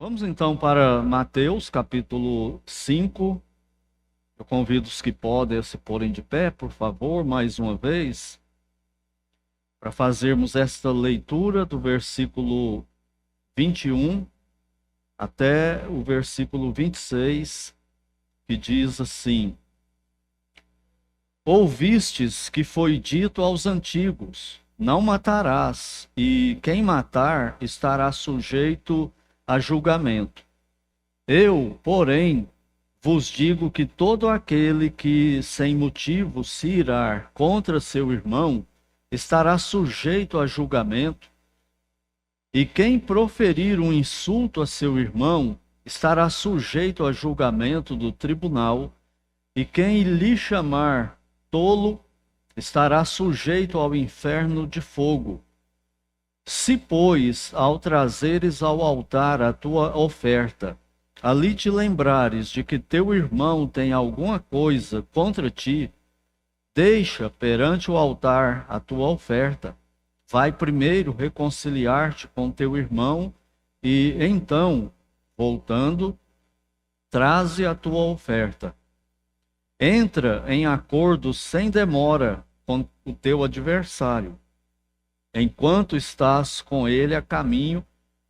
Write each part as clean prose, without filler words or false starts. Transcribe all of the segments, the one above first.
Vamos então para Mateus, capítulo 5. Eu convido os que podem a se porem de pé, por favor, mais uma vez, para fazermos esta leitura do versículo 21 até o versículo 26, que diz assim: Ouvistes que foi dito aos antigos: não matarás, e quem matar estará sujeito a julgamento. Eu, porém, vos digo que todo aquele que sem motivo se irar contra seu irmão estará sujeito a julgamento, e quem proferir um insulto a seu irmão estará sujeito a julgamento do tribunal, e quem lhe chamar tolo estará sujeito ao inferno de fogo. Se, pois, ao trazeres ao altar a tua oferta, ali te lembrares de que teu irmão tem alguma coisa contra ti, deixa perante o altar a tua oferta. Vai primeiro reconciliar-te com teu irmão e, então, voltando, traze a tua oferta. Entra em acordo sem demora com o teu adversário, enquanto estás com ele a caminho,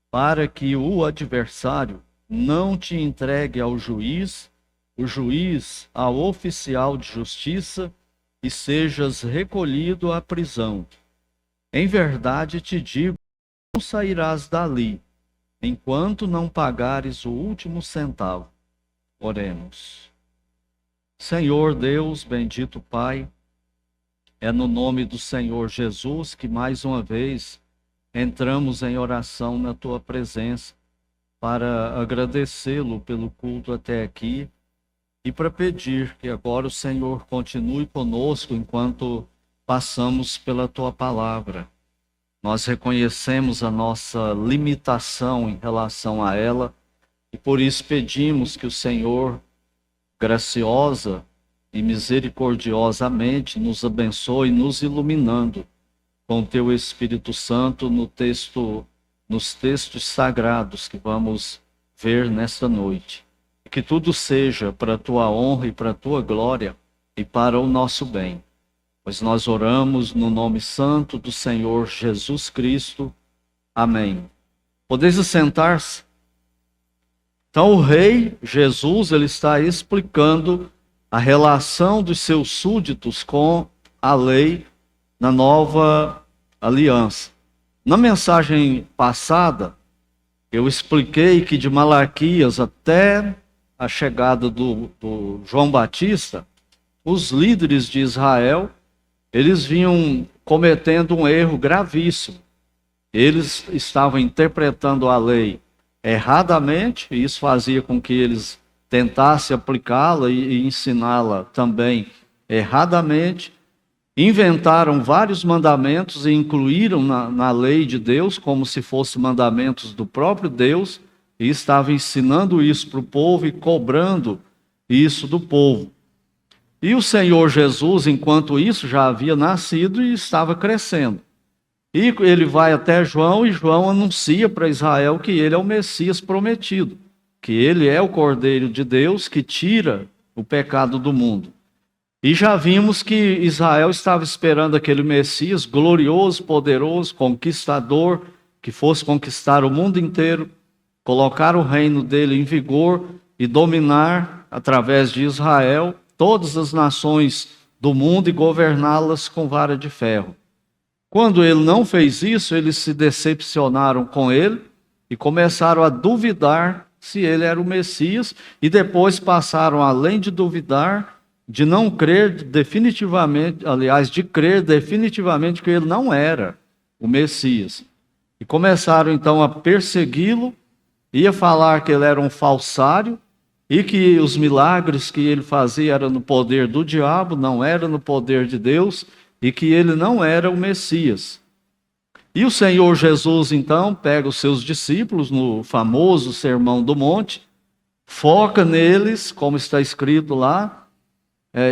para que o adversário não te entregue ao juiz, o juiz ao oficial de justiça, e sejas recolhido à prisão. Em verdade te digo, não sairás dali, enquanto não pagares o último centavo. Oremos. Senhor Deus, bendito Pai, é no nome do Senhor Jesus que mais uma vez entramos em oração na tua presença, para agradecê-lo pelo culto até aqui e para pedir que agora o Senhor continue conosco enquanto passamos pela tua palavra. Nós reconhecemos a nossa limitação em relação a ela e por isso pedimos que o Senhor, graciosa e misericordiosamente, nos abençoe, nos iluminando com o teu Espírito Santo nos textos sagrados que vamos ver nesta noite. Que tudo seja para a tua honra e para a tua glória e para o nosso bem. Pois nós oramos no nome santo do Senhor Jesus Cristo. Amém. Podeis assentar-se? Então o rei Jesus, ele está explicando a relação dos seus súditos com a lei na nova aliança. Na mensagem passada, eu expliquei que de Malaquias até a chegada do João Batista, os líderes de Israel, eles vinham cometendo um erro gravíssimo. Eles estavam interpretando a lei erradamente, e isso fazia com que eles tentassem aplicá-la e ensiná-la também erradamente. Inventaram vários mandamentos e incluíram na lei de Deus como se fossem mandamentos do próprio Deus, e estavam ensinando isso para o povo e cobrando isso do povo. E o Senhor Jesus, enquanto isso, já havia nascido e estava crescendo. E ele vai até João, e João anuncia para Israel que ele é o Messias prometido, que ele é o Cordeiro de Deus que tira o pecado do mundo. E já vimos que Israel estava esperando aquele Messias glorioso, poderoso, conquistador, que fosse conquistar o mundo inteiro, colocar o reino dele em vigor e dominar, através de Israel, todas as nações do mundo e governá-las com vara de ferro. Quando ele não fez isso, eles se decepcionaram com ele e começaram a duvidar se ele era o Messias, e depois passaram, além de duvidar, de não crer definitivamente, aliás, de crer definitivamente que ele não era o Messias. E começaram então a persegui-lo, ia falar que ele era um falsário e que os milagres que ele fazia eram no poder do diabo, não era no poder de Deus, e que ele não era o Messias. E o Senhor Jesus então pega os seus discípulos no famoso Sermão do Monte, foca neles, como está escrito lá,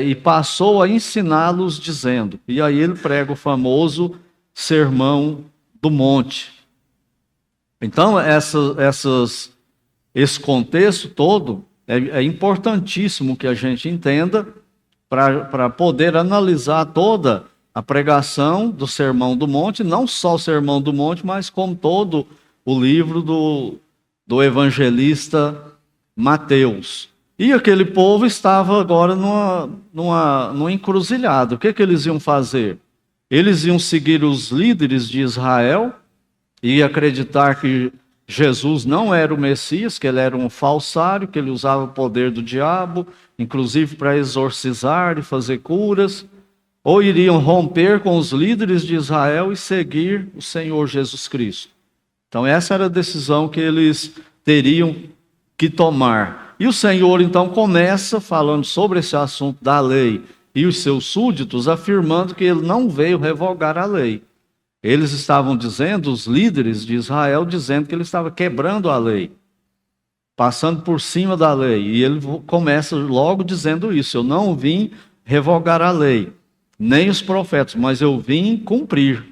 e passou a ensiná-los dizendo, e aí ele prega o famoso Sermão do Monte. Então essas esse contexto todo, é importantíssimo que a gente entenda para poder analisar toda a pregação do Sermão do Monte, não só o Sermão do Monte, mas como todo o livro do evangelista Mateus. E aquele povo estava agora numa encruzilhada. O que eles iam fazer? Eles iam seguir os líderes de Israel e acreditar que Jesus não era o Messias, que ele era um falsário, que ele usava o poder do diabo, inclusive para exorcizar e fazer curas, ou iriam romper com os líderes de Israel e seguir o Senhor Jesus Cristo. Então essa era a decisão que eles teriam que tomar. E o Senhor então começa falando sobre esse assunto da lei e os seus súditos, afirmando que ele não veio revogar a lei. Eles estavam dizendo, os líderes de Israel, dizendo que ele estava quebrando a lei, passando por cima da lei. E ele começa logo dizendo isso: eu não vim revogar a lei, nem os profetas, mas eu vim cumprir.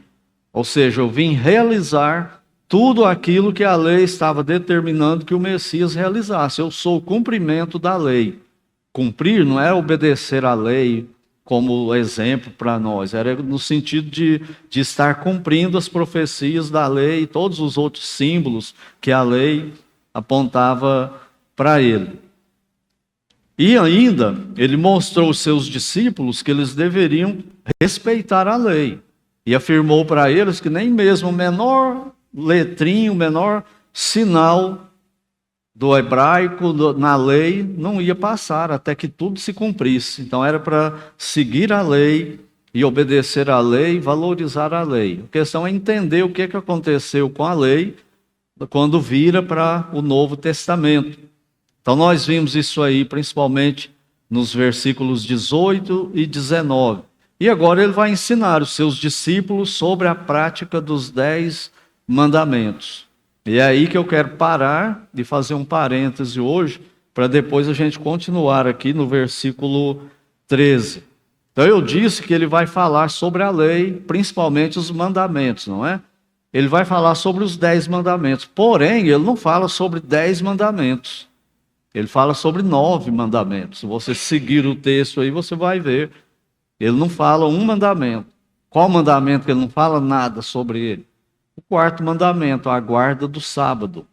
Ou seja, eu vim realizar tudo aquilo que a lei estava determinando que o Messias realizasse. Eu sou o cumprimento da lei. Cumprir não é obedecer à lei como exemplo para nós, era no sentido de estar cumprindo as profecias da lei e todos os outros símbolos que a lei apontava para ele. E ainda, ele mostrou aos seus discípulos que eles deveriam respeitar a lei. E afirmou para eles que nem mesmo o menor letrinho, o menor sinal do hebraico na lei não ia passar até que tudo se cumprisse. Então era para seguir a lei e obedecer à lei, valorizar a lei. A questão é entender o que aconteceu com a lei quando vira para o Novo Testamento. Então nós vimos isso aí principalmente nos versículos 18 e 19. E agora ele vai ensinar os seus discípulos sobre a prática dos 10 mandamentos. E é aí que eu quero parar e fazer um parêntese hoje, para depois a gente continuar aqui no versículo 13. Então eu disse que ele vai falar sobre a lei, principalmente os mandamentos, não é? Ele vai falar sobre os 10 mandamentos, porém ele não fala sobre 10 mandamentos. Ele fala sobre 9 mandamentos. Se você seguir o texto aí, você vai ver. Ele não fala um mandamento. Qual mandamento que ele não fala? Nada sobre ele. O 4º mandamento, a guarda do sábado.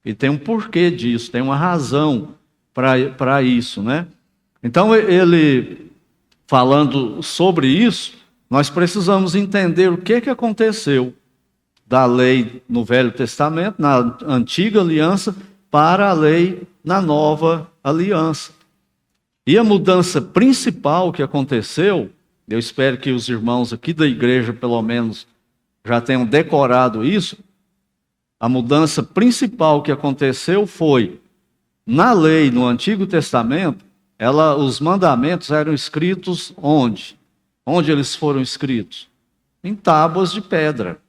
E tem um porquê disso, tem uma razão para isso, né? Então, ele falando sobre isso, nós precisamos entender o que aconteceu da lei no Velho Testamento, na Antiga Aliança, para a lei na Nova Aliança. E a mudança principal que aconteceu, eu espero que os irmãos aqui da igreja, pelo menos, já tenham decorado isso. A mudança principal que aconteceu foi, na lei, no Antigo Testamento, os mandamentos eram escritos onde? Onde eles foram escritos? Em tábuas de pedra,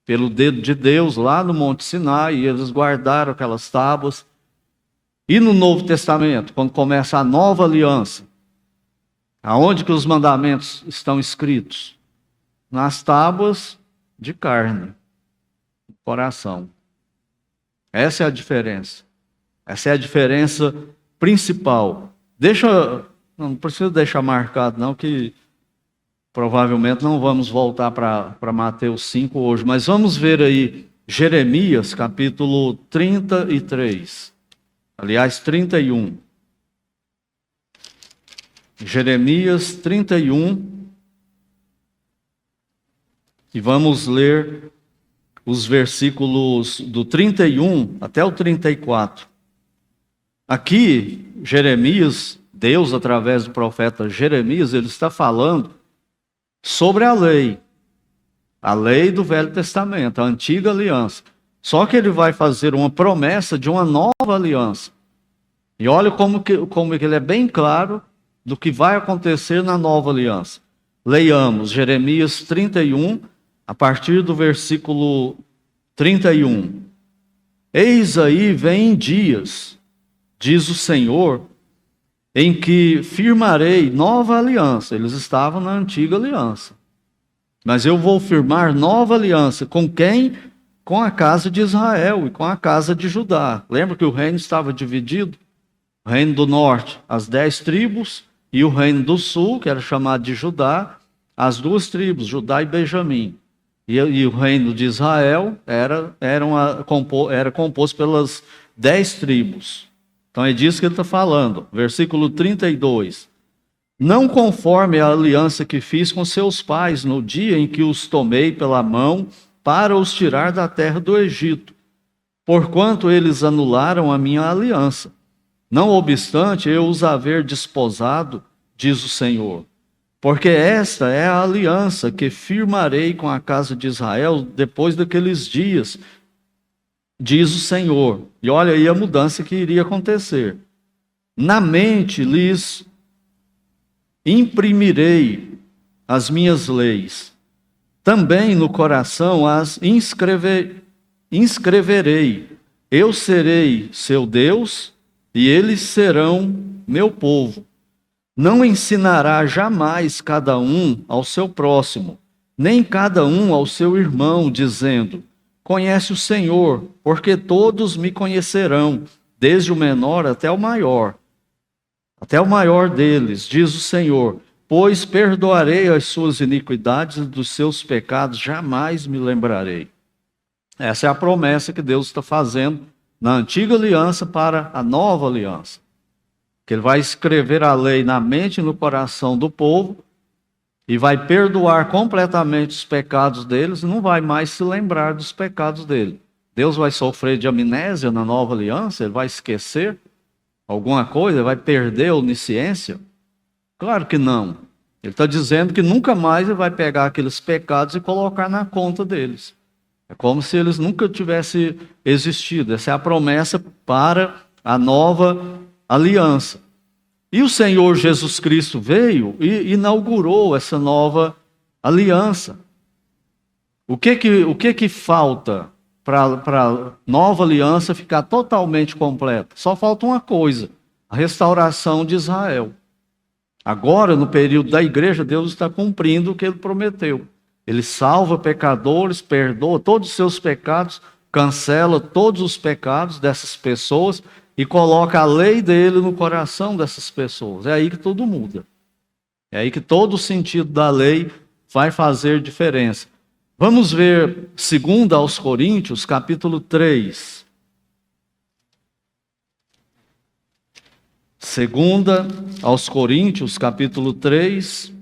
pelo dedo de Deus, lá no Monte Sinai, e eles guardaram aquelas tábuas. E no Novo Testamento, quando começa a nova aliança, aonde que os mandamentos estão escritos? Nas tábuas de carne, coração. Essa é a diferença. Essa é a diferença principal. Não precisa deixar marcado não, que provavelmente não vamos voltar para Mateus 5 hoje, mas vamos ver aí Jeremias capítulo 33. Aliás, 31. Jeremias 31. E vamos ler os versículos do 31 até o 34. Aqui, Jeremias, Deus, através do profeta Jeremias, ele está falando sobre a lei do Velho Testamento, a antiga aliança. Só que ele vai fazer uma promessa de uma nova aliança. E olha como ele é bem claro do que vai acontecer na nova aliança. Leiamos Jeremias 31, a partir do versículo 31. Eis aí vem dias, diz o Senhor, em que firmarei nova aliança. Eles estavam na antiga aliança. Mas eu vou firmar nova aliança com quem com a casa de Israel e com a casa de Judá. Lembra que o reino estava dividido? O reino do norte, as 10 tribos, e o reino do sul, que era chamado de Judá, as 2 tribos, Judá e Benjamim. E o reino de Israel era composto pelas 10 tribos. Então é disso que ele está falando. Versículo 32. Não conforme a aliança que fiz com seus pais no dia em que os tomei pela mão para os tirar da terra do Egito, porquanto eles anularam a minha aliança. Não obstante eu os haver desposado, diz o Senhor, porque esta é a aliança que firmarei com a casa de Israel depois daqueles dias, diz o Senhor. E olha aí a mudança que iria acontecer. Na mente lhes imprimirei as minhas leis, também no coração as inscreverei. Eu serei seu Deus e eles serão meu povo. Não ensinará jamais cada um ao seu próximo, nem cada um ao seu irmão, dizendo: conhece o Senhor, porque todos me conhecerão, desde o menor até o maior deles, diz o Senhor, pois perdoarei as suas iniquidades e dos seus pecados jamais me lembrarei. Essa é a promessa que Deus está fazendo na antiga aliança para a nova aliança. Que ele vai escrever a lei na mente e no coração do povo e vai perdoar completamente os pecados deles e não vai mais se lembrar dos pecados dele. Deus vai sofrer de amnésia na nova aliança? Ele vai esquecer alguma coisa? Ele vai perder a onisciência? Claro que não. Ele está dizendo que nunca mais ele vai pegar aqueles pecados e colocar na conta deles. É como se eles nunca tivessem existido. Essa é a promessa para a nova aliança. E o Senhor Jesus Cristo veio e inaugurou essa nova aliança. O que falta para a nova aliança ficar totalmente completa? Só falta uma coisa: a restauração de Israel. Agora, no período da igreja, Deus está cumprindo o que ele prometeu. Ele salva pecadores, perdoa todos os seus pecados, cancela todos os pecados dessas pessoas e coloca a lei dele no coração dessas pessoas. É aí que tudo muda. É aí que todo o sentido da lei vai fazer diferença. Vamos ver 2 aos Coríntios, capítulo 3. 2 aos Coríntios, capítulo 3,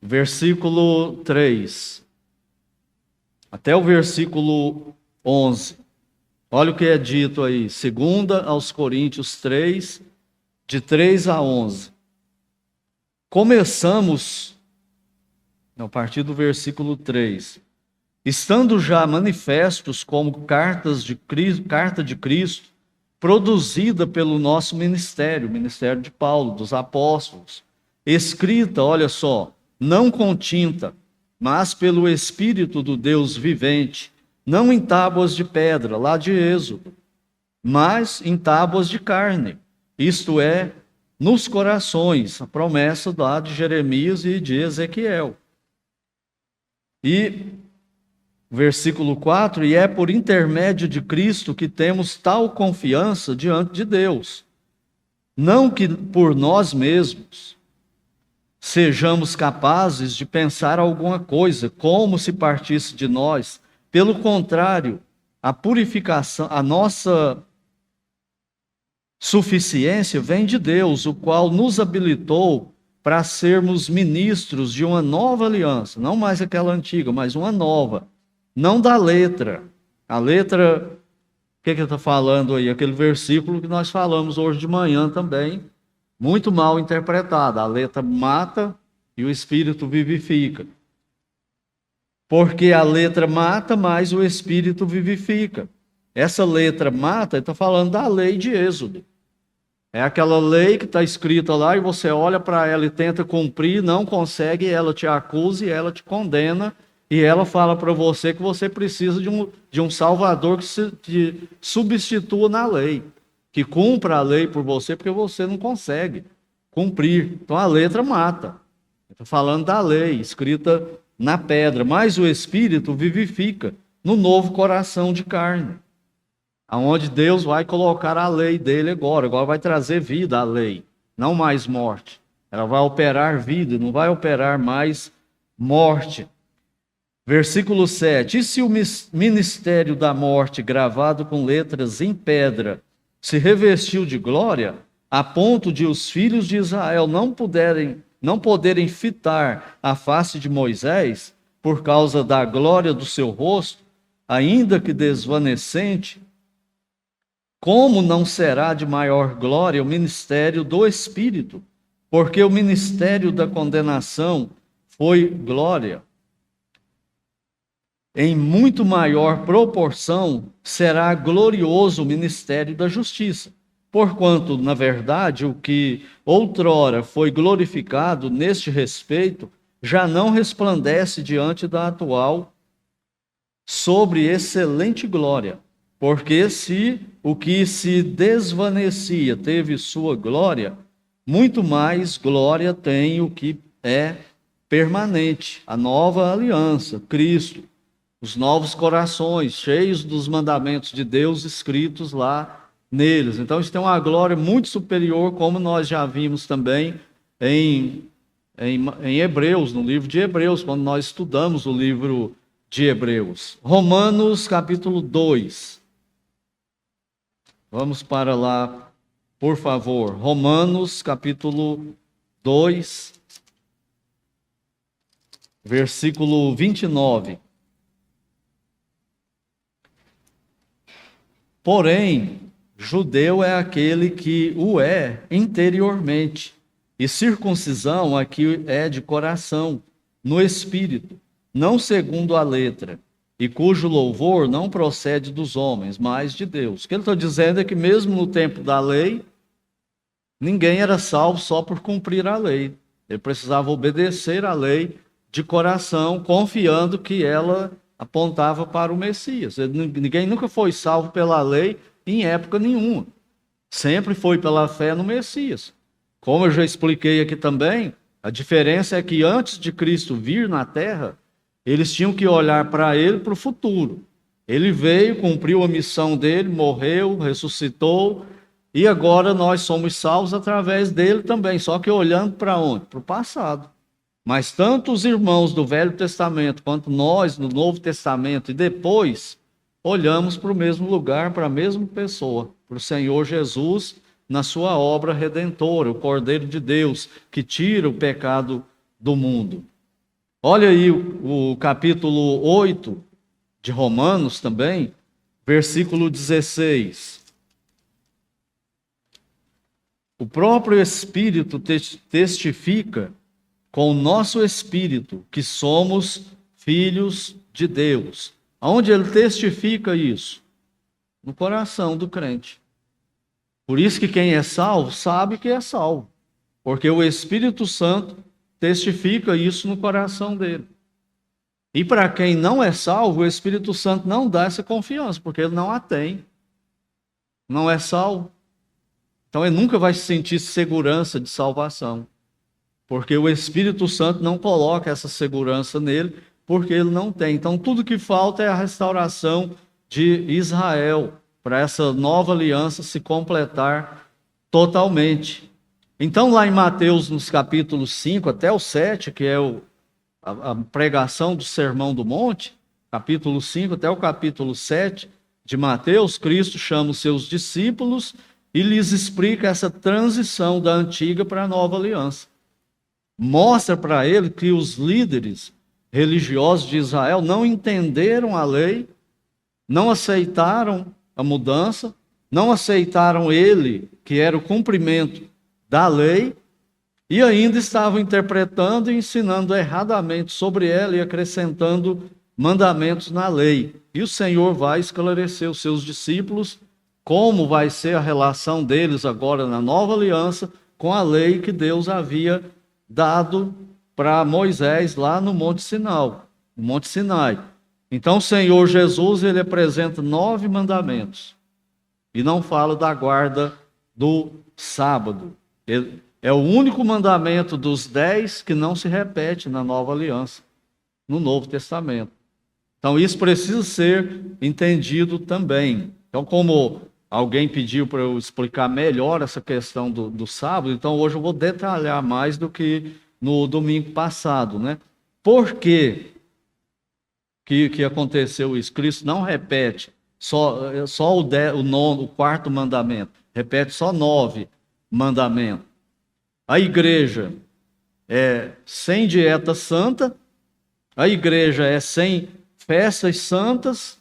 versículo 3, até o versículo 11. Olha o que é dito aí, 2 aos Coríntios 3, de 3 a 11. Começamos a partir do versículo 3. Estando já manifestos como carta de Cristo, produzida pelo nosso ministério, o ministério de Paulo, dos apóstolos, escrita, olha só, não com tinta, mas pelo Espírito do Deus vivente, não em tábuas de pedra, lá de Êxodo, mas em tábuas de carne, isto é, nos corações, a promessa lá de Jeremias e de Ezequiel. E versículo 4, e é por intermédio de Cristo que temos tal confiança diante de Deus. Não que por nós mesmos sejamos capazes de pensar alguma coisa, como se partisse de nós. Pelo contrário, a purificação, a nossa suficiência vem de Deus, o qual nos habilitou para sermos ministros de uma nova aliança, não mais aquela antiga, mas uma nova. Não da letra. A letra, o que ele está falando aí? Aquele versículo que nós falamos hoje de manhã também, muito mal interpretada. A letra mata e o Espírito vivifica. Porque a letra mata, mas o Espírito vivifica. Essa letra mata, ele está falando da lei de Êxodo. É aquela lei que está escrita lá e você olha para ela e tenta cumprir, não consegue, ela te acusa e ela te condena. E ela fala para você que você precisa de um Salvador que substitua na lei, que cumpra a lei por você, porque você não consegue cumprir. Então a letra mata. Está falando da lei, escrita na pedra, mas o Espírito vivifica no novo coração de carne, aonde Deus vai colocar a lei dele agora vai trazer vida à lei, não mais morte. Ela vai operar vida, não vai operar mais morte. Versículo 7. E se o ministério da morte, gravado com letras em pedra, se revestiu de glória, a ponto de os filhos de Israel não poderem fitar a face de Moisés, por causa da glória do seu rosto, ainda que desvanecente, como não será de maior glória o ministério do Espírito? Porque o ministério da condenação foi glória. Em muito maior proporção será glorioso o ministério da justiça. Porquanto, na verdade, o que outrora foi glorificado neste respeito, já não resplandece diante da atual sobre excelente glória. Porque se o que se desvanecia teve sua glória, muito mais glória tem o que é permanente, a nova aliança, Cristo, os novos corações, cheios dos mandamentos de Deus escritos lá neles. Então isso tem uma glória muito superior, como nós já vimos também em Hebreus, no livro de Hebreus, quando nós estudamos o livro de Hebreus. Romanos capítulo 2. Vamos para lá, por favor. Romanos capítulo 2, versículo 29. Porém, judeu é aquele que o é interiormente, e circuncisão aqui é de coração, no espírito, não segundo a letra, e cujo louvor não procede dos homens, mas de Deus. O que ele está dizendo é que mesmo no tempo da lei, ninguém era salvo só por cumprir a lei. Ele precisava obedecer à lei de coração, confiando que ela apontava para o Messias. Ninguém nunca foi salvo pela lei em época nenhuma. Sempre foi pela fé no Messias. Como eu já expliquei aqui também, a diferença é que antes de Cristo vir na terra, eles tinham que olhar para ele para o futuro. Ele veio, cumpriu a missão dele, morreu, ressuscitou, e agora nós somos salvos através dele também, só que olhando para onde? Para o passado. Mas tanto os irmãos do Velho Testamento quanto nós no Novo Testamento e depois olhamos para o mesmo lugar, para a mesma pessoa, para o Senhor Jesus na sua obra redentora, o Cordeiro de Deus que tira o pecado do mundo. Olha aí o capítulo 8 de Romanos também, versículo 16. O próprio Espírito testifica com o nosso espírito que somos filhos de Deus. Aonde ele testifica isso? No coração do crente. Por isso que quem é salvo sabe que é salvo, porque o Espírito Santo testifica isso no coração dele. E para quem não é salvo, o Espírito Santo não dá essa confiança, porque ele não a tem. Não é salvo. Então ele nunca vai sentir segurança de salvação. Porque o Espírito Santo não coloca essa segurança nele, porque ele não tem. Então, tudo que falta é a restauração de Israel, para essa nova aliança se completar totalmente. Então, lá em Mateus, nos capítulos 5 até o 7, que é a pregação do Sermão do Monte, capítulo 5 até o capítulo 7 de Mateus, Cristo chama os seus discípulos e lhes explica essa transição da antiga para a nova aliança. Mostra para ele que os líderes religiosos de Israel não entenderam a lei, não aceitaram a mudança, não aceitaram ele, que era o cumprimento da lei, e ainda estavam interpretando e ensinando erradamente sobre ela e acrescentando mandamentos na lei. E o Senhor vai esclarecer os seus discípulos como vai ser a relação deles agora na nova aliança com a lei que Deus havia dado para Moisés lá no Monte Sinai. Então o Senhor Jesus, ele apresenta 9 mandamentos e não fala da guarda do sábado. Ele é o único mandamento dos 10 que não se repete na nova aliança. no Novo Testamento. Então, isso precisa ser entendido também. Então, como alguém pediu para eu explicar melhor essa questão do sábado, então hoje eu vou detalhar mais do que no domingo passado, né? Por que aconteceu isso? Cristo não repete só o quarto mandamento, repete só 9 mandamentos. A igreja é sem dieta santa, a igreja é sem festas santas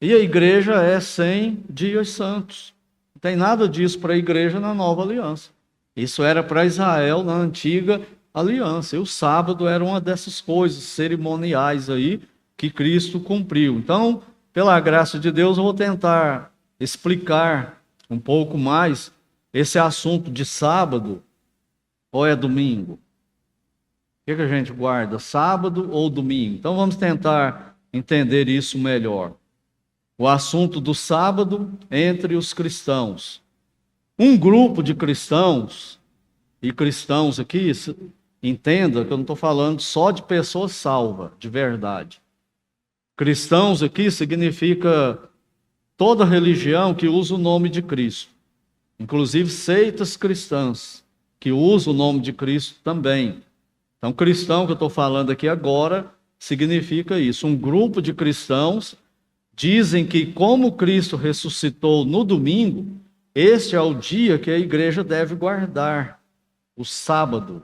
e a igreja é sem dias santos. Não tem nada disso para a igreja na nova aliança. Isso era para Israel na antiga aliança. E o sábado era uma dessas coisas cerimoniais aí que Cristo cumpriu. Então, pela graça de Deus, eu vou tentar explicar um pouco mais esse assunto de sábado ou é domingo. O que a gente guarda, sábado ou domingo? Então vamos tentar entender isso melhor. O assunto do sábado entre os cristãos. Um grupo de cristãos, e cristãos aqui, entenda que eu não estou falando só de pessoas salvas, de verdade. Cristãos aqui significa toda religião que usa o nome de Cristo, inclusive seitas cristãs, que usam o nome de Cristo também. Então, cristão que eu estou falando aqui agora significa isso. Um grupo de cristãos dizem que, como Cristo ressuscitou no domingo, este é o dia que a igreja deve guardar, o sábado.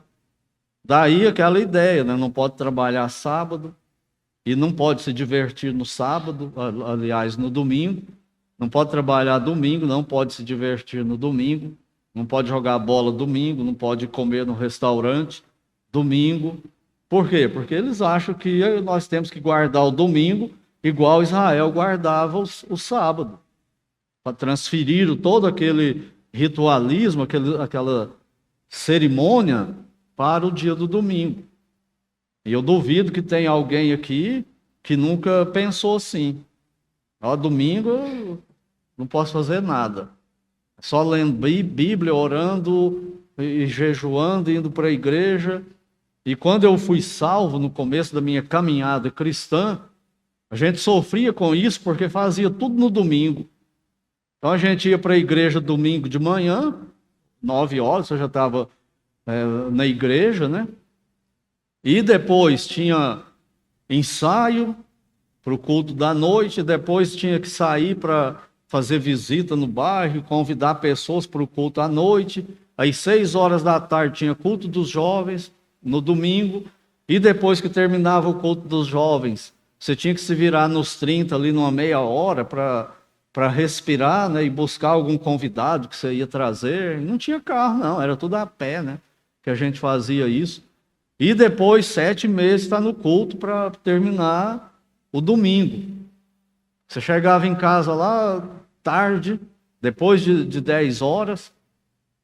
Daí aquela ideia, né? Não pode trabalhar sábado e não pode se divertir no sábado, aliás, no domingo. Não pode trabalhar domingo, não pode se divertir no domingo. Não pode jogar bola domingo, não pode comer no restaurante domingo. Por quê? Porque eles acham que nós temos que guardar o domingo igual Israel guardava o sábado. Para transferir todo aquele ritualismo, aquela cerimônia para o dia do domingo. E eu duvido que tenha alguém aqui que nunca pensou assim. Domingo eu não posso fazer nada. Só lendo Bíblia, orando e jejuando, indo para a igreja. E quando eu fui salvo, no começo da minha caminhada cristã, a gente sofria com isso porque fazia tudo no domingo. Então a gente ia para a igreja domingo de manhã, 9 horas, eu já estava na igreja, né? E depois tinha ensaio para o culto da noite, depois tinha que sair para fazer visita no bairro, convidar pessoas para o culto à noite. Às 6 horas da tarde tinha culto dos jovens, no domingo, e depois que terminava o culto dos jovens, você tinha que se virar nos 30 ali numa meia hora para respirar, né, e buscar algum convidado que você ia trazer. Não tinha carro, não, era tudo a pé, né, que a gente fazia isso. E depois, 7 meses, está no culto para terminar o domingo. Você chegava em casa lá tarde, depois de 10 horas,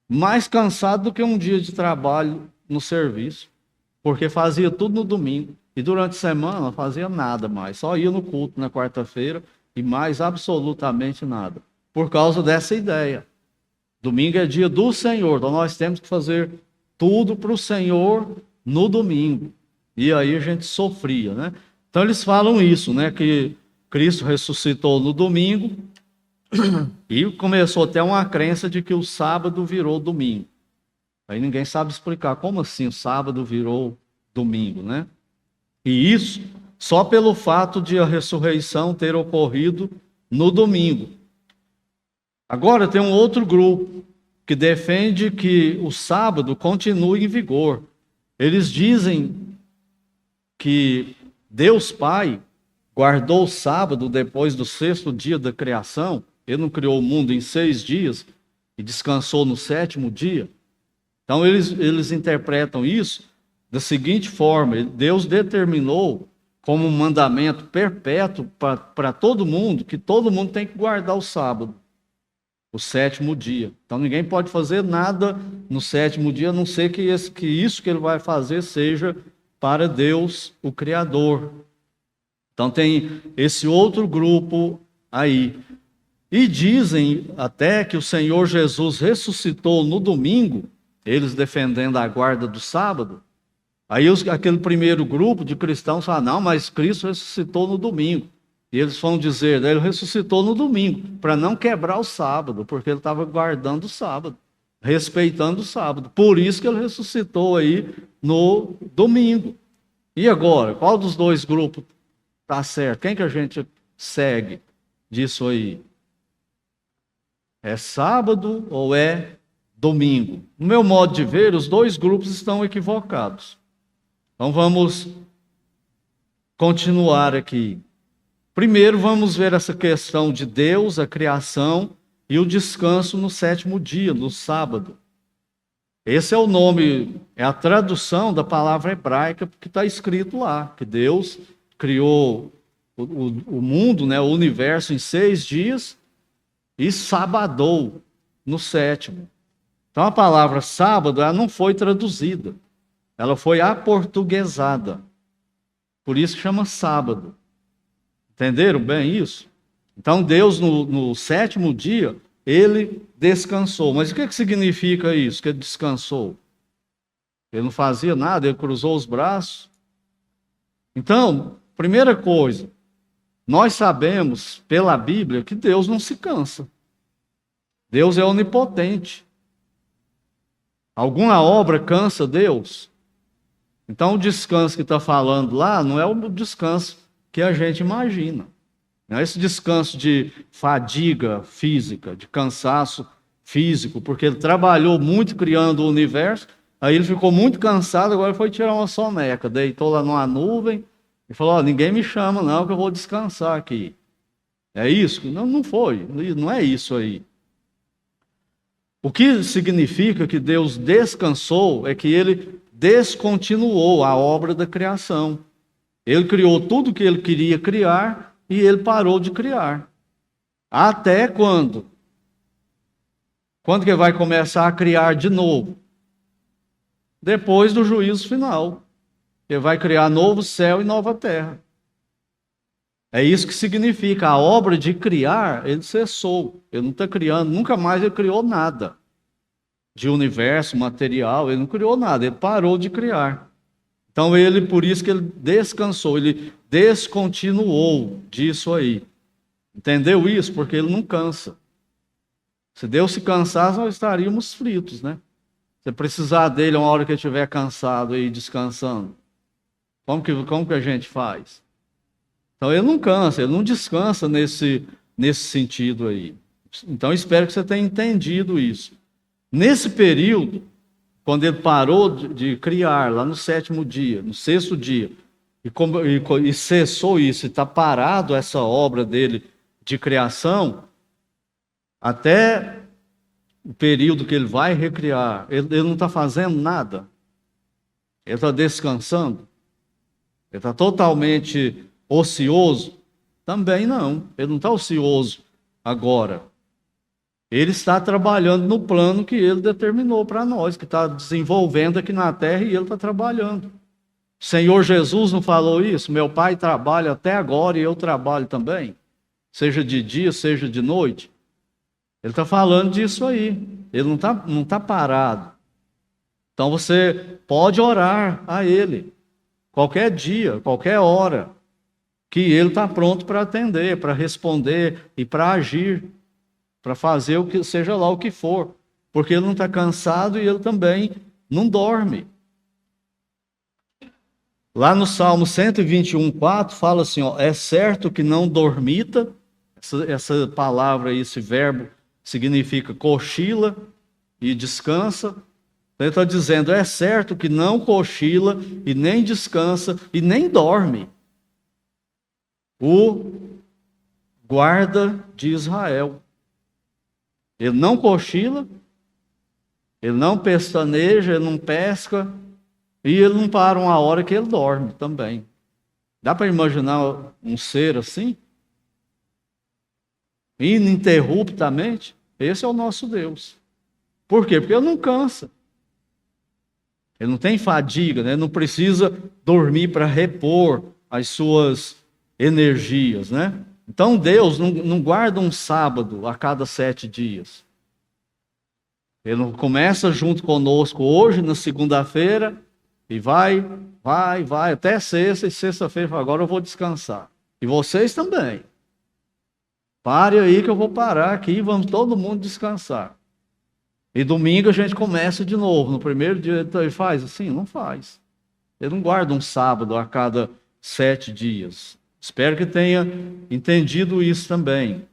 mais cansado do que um dia de trabalho no serviço, porque fazia tudo no domingo. E durante a semana não fazia nada mais, só ia no culto na quarta-feira e mais absolutamente nada. Por causa dessa ideia. Domingo é dia do Senhor, então nós temos que fazer tudo para o Senhor no domingo. E aí a gente sofria, né? Então eles falam isso, né? Que Cristo ressuscitou no domingo e começou até uma crença de que o sábado virou domingo. Aí ninguém sabe explicar como assim o sábado virou domingo, né? E isso só pelo fato de a ressurreição ter ocorrido no domingo. Agora tem um outro grupo que defende que o sábado continue em vigor. Eles dizem que Deus Pai guardou o sábado depois do 6º dia da criação. Ele não criou o mundo em 6 dias e descansou no 7º dia. Então eles interpretam isso da seguinte forma: Deus determinou como um mandamento perpétuo para todo mundo, que todo mundo tem que guardar o sábado, o 7º dia. Então ninguém pode fazer nada no 7º dia, a não ser que isso que ele vai fazer seja para Deus, o Criador. Então tem esse outro grupo aí. E dizem até que o Senhor Jesus ressuscitou no domingo, eles defendendo a guarda do sábado, Aí aquele primeiro grupo de cristãos fala, não, mas Cristo ressuscitou no domingo. E eles vão dizer, ele ressuscitou no domingo, para não quebrar o sábado, porque ele estava guardando o sábado, respeitando o sábado. Por isso que ele ressuscitou aí no domingo. E agora, qual dos dois grupos está certo? Quem que a gente segue disso aí? É sábado ou é domingo? No meu modo de ver, os dois grupos estão equivocados. Então vamos continuar aqui. Primeiro vamos ver essa questão de Deus, a criação e o descanso no sétimo dia, no sábado. Esse é o nome, é a tradução da palavra hebraica que está escrito lá, que Deus criou o mundo, né, o universo em 6 dias e sabadou no sétimo. Então a palavra sábado ela não foi traduzida, ela foi aportuguesada. Por isso que chama sábado. Entenderam bem isso? Então Deus no sétimo dia, ele descansou. Mas o que significa isso, que ele descansou? Ele não fazia nada, ele cruzou os braços. Então, primeira coisa, nós sabemos pela Bíblia que Deus não se cansa. Deus é onipotente. Alguma obra cansa Deus? Então o descanso que está falando lá não é o descanso que a gente imagina. Não é esse descanso de fadiga física, de cansaço físico, porque ele trabalhou muito criando o universo, aí ele ficou muito cansado, agora foi tirar uma soneca, deitou lá numa nuvem e falou, ninguém me chama não, que eu vou descansar aqui. É isso? Não, não foi, não é isso aí. O que significa que Deus descansou é que ele descontinuou a obra da criação. Ele criou tudo que ele queria criar e ele parou de criar. Até quando? Quando que ele vai começar a criar de novo? Depois do juízo final. Ele vai criar novo céu e nova terra. É isso que significa. A obra de criar, ele cessou. Ele não está criando, nunca mais ele criou nada. De universo, material, ele não criou nada, ele parou de criar. Então por isso que ele descansou, ele descontinuou disso aí. Entendeu isso? Porque ele não cansa. Se Deus se cansasse, nós estaríamos fritos, né? Se precisar dele uma hora que ele estiver cansado e descansando, como que a gente faz? Então ele não cansa, ele não descansa nesse sentido aí. Então espero que você tenha entendido isso. Nesse período, quando ele parou de criar, lá no sétimo dia, no sexto dia, e cessou isso, e está parado essa obra dele de criação, até o período que ele vai recriar, ele não está fazendo nada. Ele está descansando. Ele está totalmente ocioso. Também não, ele não está ocioso agora. Ele está trabalhando no plano que ele determinou para nós, que está desenvolvendo aqui na terra e ele está trabalhando. O Senhor Jesus não falou isso? Meu Pai trabalha até agora e eu trabalho também. Seja de dia, seja de noite. Ele está falando disso aí. Ele não tá parado. Então você pode orar a Ele. Qualquer dia, qualquer hora. Que Ele está pronto para atender, para responder e para agir. Para fazer o que seja lá o que for. Porque Ele não está cansado e Ele também não dorme. Lá no Salmo 121:4 fala assim, ó, é certo que não dormita, essa palavra aí, esse verbo significa cochila e descansa. Ele está dizendo, é certo que não cochila e nem descansa e nem dorme o guarda de Israel. Ele não cochila, ele não pestaneja, ele não pesca, e ele não para uma hora que ele dorme também. Dá para imaginar um ser assim? Ininterruptamente? Esse é o nosso Deus. Por quê? Porque ele não cansa. Ele não tem fadiga, né? Ele não precisa dormir para repor as suas energias, né? Então Deus não guarda um sábado a cada 7 dias. Ele não começa junto conosco hoje, na segunda-feira, E vai, até sexta, e sexta-feira fala, agora eu vou descansar. E vocês também. Pare aí que eu vou parar aqui e vamos todo mundo descansar. E domingo a gente começa de novo. No primeiro dia ele faz assim? Não faz. Ele não guarda um sábado a cada 7 dias. Espero que tenha entendido isso também.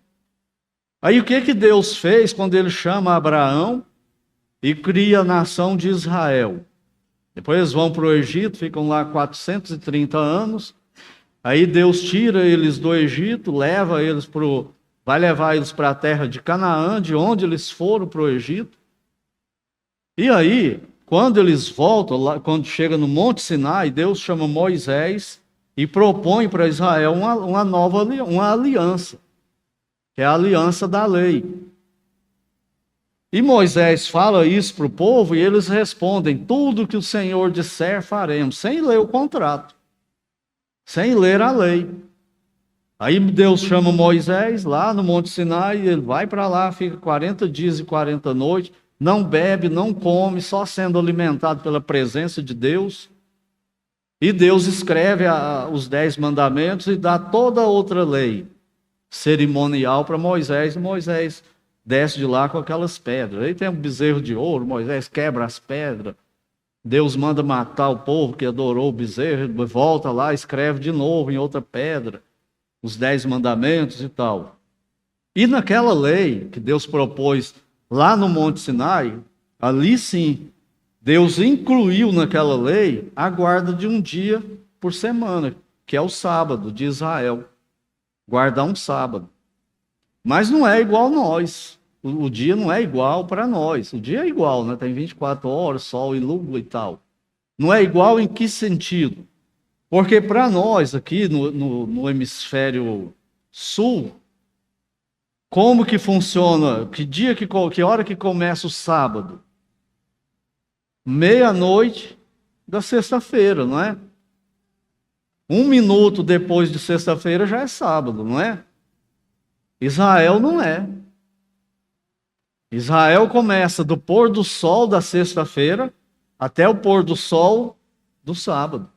Aí o que Deus fez quando ele chama Abraão e cria a nação de Israel? Depois eles vão para o Egito, ficam lá 430 anos. Aí Deus tira eles do Egito, vai levar eles para a terra de Canaã, de onde eles foram para o Egito. E aí, quando eles voltam, lá, quando chega no Monte Sinai, Deus chama Moisés e propõe para Israel uma nova aliança, que é a aliança da lei. E Moisés fala isso para o povo e eles respondem: tudo que o Senhor disser faremos, sem ler o contrato, sem ler a lei. Aí Deus chama Moisés lá no Monte Sinai, ele vai para lá, fica 40 dias e 40 noites, não bebe, não come, só sendo alimentado pela presença de Deus. E Deus escreve os 10 mandamentos e dá toda outra lei cerimonial para Moisés, e Moisés desce de lá com aquelas pedras. Aí tem um bezerro de ouro, Moisés quebra as pedras, Deus manda matar o povo que adorou o bezerro, volta lá, escreve de novo em outra pedra os 10 mandamentos e tal. E naquela lei que Deus propôs lá no Monte Sinai, ali sim, Deus incluiu naquela lei a guarda de um dia por semana, que é o sábado de Israel. Guardar um sábado. Mas não é igual nós. O dia não é igual para nós. O dia é igual, né? Tem 24 horas, sol e lua e tal. Não é igual em que sentido? Porque para nós aqui no hemisfério sul, como que funciona? Que hora que começa o sábado? Meia-noite da sexta-feira, não é? 1 minuto depois de sexta-feira já é sábado, não é? Israel não é. Israel começa do pôr do sol da sexta-feira até o pôr do sol do sábado.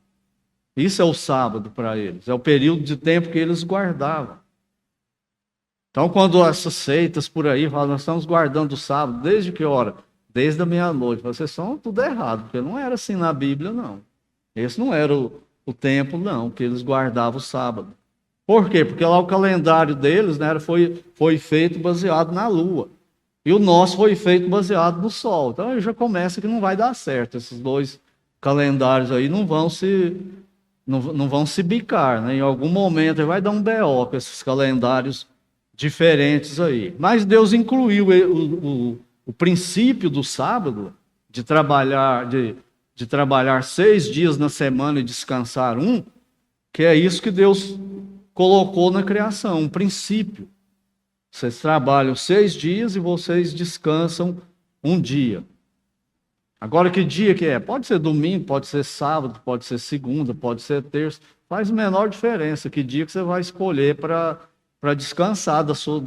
Isso é o sábado para eles. É o período de tempo que eles guardavam. Então, quando essas seitas por aí falam, nós estamos guardando o sábado, desde que hora? Desde a meia-noite. Vocês são tudo errado, porque não era assim na Bíblia, não. Esse não era o tempo, não, que eles guardavam o sábado. Por quê? Porque lá o calendário deles, né, foi feito baseado na lua. E o nosso foi feito baseado no sol. Então aí já começa que não vai dar certo. Esses dois calendários aí não vão se bicar, né? Em algum momento vai dar um BO com esses calendários diferentes aí. Mas Deus incluiu o princípio do sábado, de trabalhar 6 dias na semana e descansar um, que é isso que Deus colocou na criação, um princípio. Vocês trabalham 6 dias e vocês descansam um dia. Agora, que dia que é? Pode ser domingo, pode ser sábado, pode ser segunda, pode ser terça. Faz menor diferença que dia que você vai escolher para descansar da sua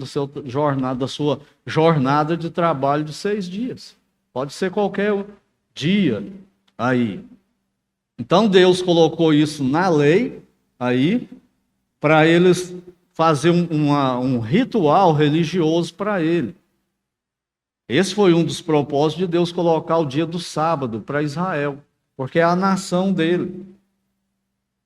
jornada de trabalho de 6 dias. Pode ser qualquer dia aí. Então, Deus colocou isso na lei aí, para eles fazer um ritual religioso para ele. Esse foi um dos propósitos de Deus colocar o dia do sábado para Israel, porque é a nação dele.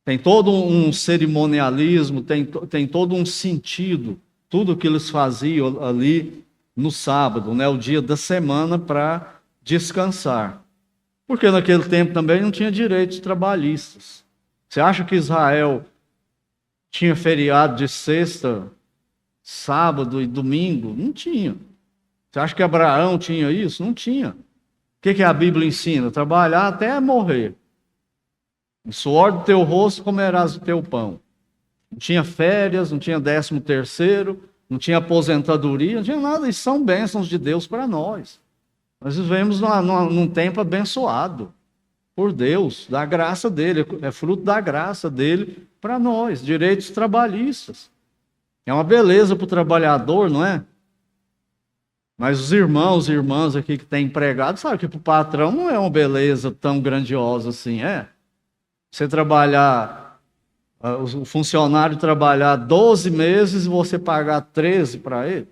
Tem todo um cerimonialismo, tem todo um sentido, tudo que eles faziam ali no sábado, né, o dia da semana para descansar. Porque naquele tempo também não tinha direitos trabalhistas. Você acha que Israel tinha feriado de sexta, sábado e domingo? Não tinha. Você acha que Abraão tinha isso? Não tinha. O que a Bíblia ensina? Trabalhar até morrer. No suor do teu rosto comerás o teu pão. Não tinha férias, não tinha 13º, não tinha aposentadoria, não tinha nada. Isso são bênçãos de Deus para nós. Nós vivemos num tempo abençoado por Deus, da graça dele, é fruto da graça dele para nós, direitos trabalhistas. É uma beleza para o trabalhador, não é? Mas os irmãos e irmãs aqui que têm empregado, sabe que para o patrão não é uma beleza tão grandiosa assim, é? Você trabalhar, o funcionário trabalhar 12 meses e você pagar 13 para ele.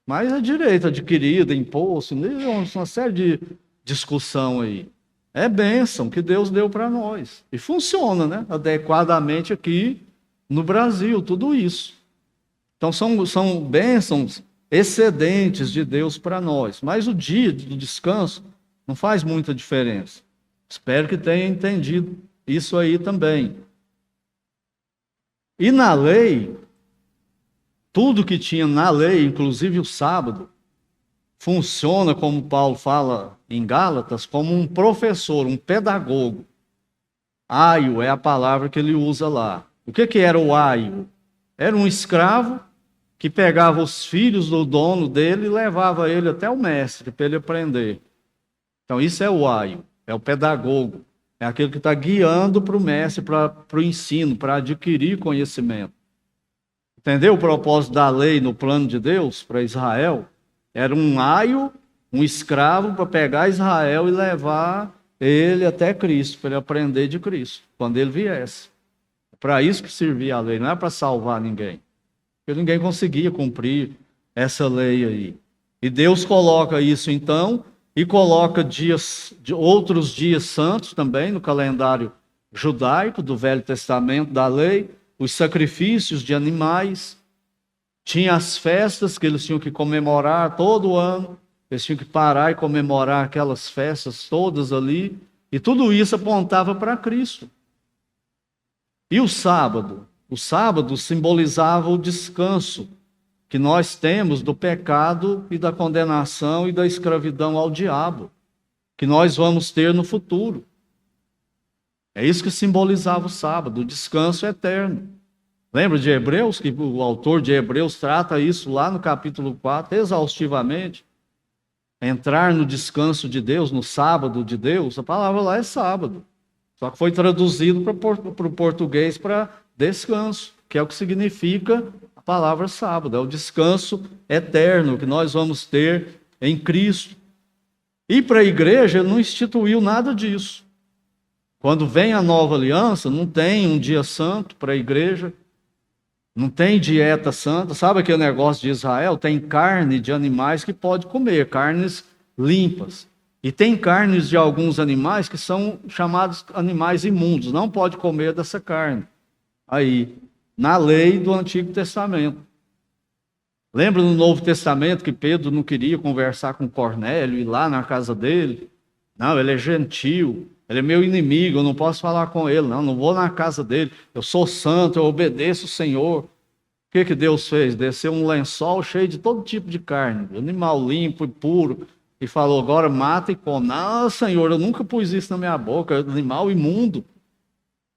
Mas é direito adquirido, imposto, uma série de discussão aí. É bênção que Deus deu para nós. E funciona, né? Adequadamente aqui no Brasil, tudo isso. Então são bênçãos excedentes de Deus para nós. Mas o dia do descanso não faz muita diferença. Espero que tenha entendido isso aí também. E na lei, tudo que tinha na lei, inclusive o sábado, funciona, como Paulo fala em Gálatas, como um professor, um pedagogo. Aio é a palavra que ele usa lá. O que era o aio? Era um escravo que pegava os filhos do dono dele e levava ele até o mestre para ele aprender. Então isso é o aio, é o pedagogo. É aquele que está guiando para o mestre, para o ensino, para adquirir conhecimento. Entendeu o propósito da lei no plano de Deus para Israel? Era um aio, um escravo para pegar Israel e levar ele até Cristo, para ele aprender de Cristo, quando ele viesse. É para isso que servia a lei, não é para salvar ninguém. Porque ninguém conseguia cumprir essa lei aí. E Deus coloca isso então, e coloca outros dias santos também no calendário judaico do Velho Testamento da lei, os sacrifícios de animais, tinha as festas que eles tinham que comemorar todo ano, eles tinham que parar e comemorar aquelas festas todas ali, e tudo isso apontava para Cristo. E o sábado? O sábado simbolizava o descanso que nós temos do pecado e da condenação e da escravidão ao diabo, que nós vamos ter no futuro. É isso que simbolizava o sábado, o descanso eterno. Lembra de Hebreus, que o autor de Hebreus trata isso lá no capítulo 4, exaustivamente? Entrar no descanso de Deus, no sábado de Deus, a palavra lá é sábado. Só que foi traduzido para o português para descanso, que é o que significa a palavra sábado. É o descanso eterno que nós vamos ter em Cristo. E para a igreja, ele não instituiu nada disso. Quando vem a nova aliança, não tem um dia santo para a igreja, não tem dieta santa. Sabe aquele negócio de Israel? Tem carne de animais que pode comer, carnes limpas. E tem carnes de alguns animais que são chamados animais imundos, não pode comer dessa carne. Aí, na lei do Antigo Testamento. Lembra no Novo Testamento que Pedro não queria conversar com Cornélio, ir lá na casa dele? Não, ele é gentil, ele é meu inimigo, eu não posso falar com ele, não vou na casa dele, eu sou santo, eu obedeço o Senhor. O que Deus fez? Desceu um lençol cheio de todo tipo de carne, animal limpo e puro, e falou, agora mata e come. Não, Senhor, eu nunca pus isso na minha boca, animal imundo.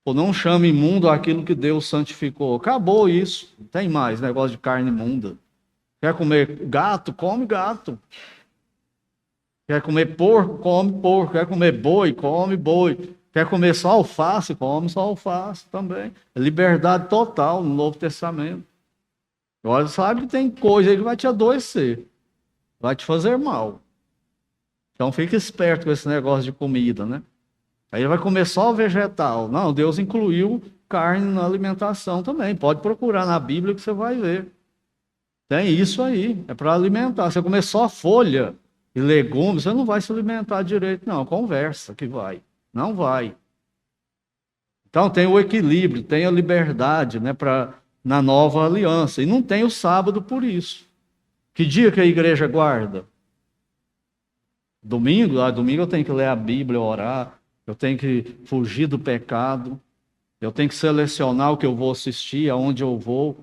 Ou não chame imundo aquilo que Deus santificou. Acabou isso, não tem mais negócio de carne imunda. Quer comer gato? Come gato. Quer comer porco? Come porco. Quer comer boi? Come boi. Quer comer só alface? Come só alface também. É liberdade total no Novo Testamento. Agora sabe que tem coisa aí que vai te adoecer. Vai te fazer mal. Então fica esperto com esse negócio de comida, né? Aí vai comer só vegetal. Não, Deus incluiu carne na alimentação também. Pode procurar na Bíblia que você vai ver. Tem isso aí, é para alimentar. Se você comer só folha e legumes, você não vai se alimentar direito, não. Conversa que vai. Não vai. Então tem o equilíbrio, tem a liberdade, né, na nova aliança. E não tem o sábado por isso. Que dia que a igreja guarda? Domingo? Domingo eu tenho que ler a Bíblia, orar. Eu tenho que fugir do pecado. Eu tenho que selecionar o que eu vou assistir, aonde eu vou.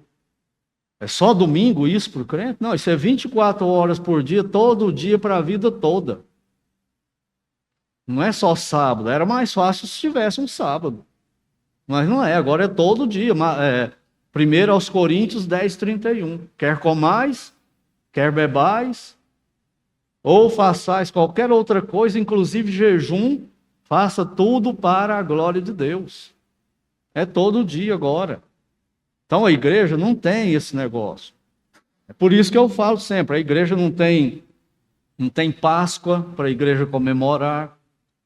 É só domingo isso para o crente? Não, isso é 24 horas por dia, todo dia para a vida toda. Não é só sábado. Era mais fácil se tivesse um sábado. Mas não é, agora é todo dia. 1 aos Coríntios 10:31. Quer comais, quer bebais, ou façais qualquer outra coisa, inclusive jejum, faça tudo para a glória de Deus. É todo dia agora. Então a igreja não tem esse negócio. É por isso que eu falo sempre, a igreja não tem Páscoa para a igreja comemorar,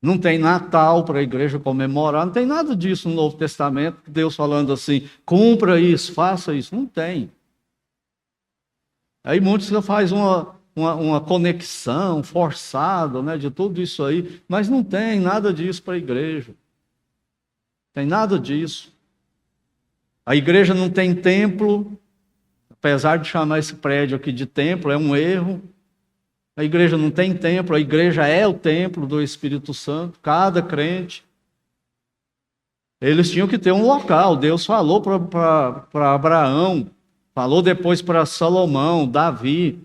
não tem Natal para a igreja comemorar, não tem nada disso no Novo Testamento, Deus falando assim, cumpra isso, faça isso, não tem. Aí muitos fazem uma conexão forçada, né, de tudo isso aí, mas não tem nada disso para a igreja. Tem nada disso. A igreja não tem templo, apesar de chamar esse prédio aqui de templo, é um erro. A igreja não tem templo, a igreja é o templo do Espírito Santo, cada crente. Eles tinham que ter um local, Deus falou para Abraão, falou depois para Salomão, Davi,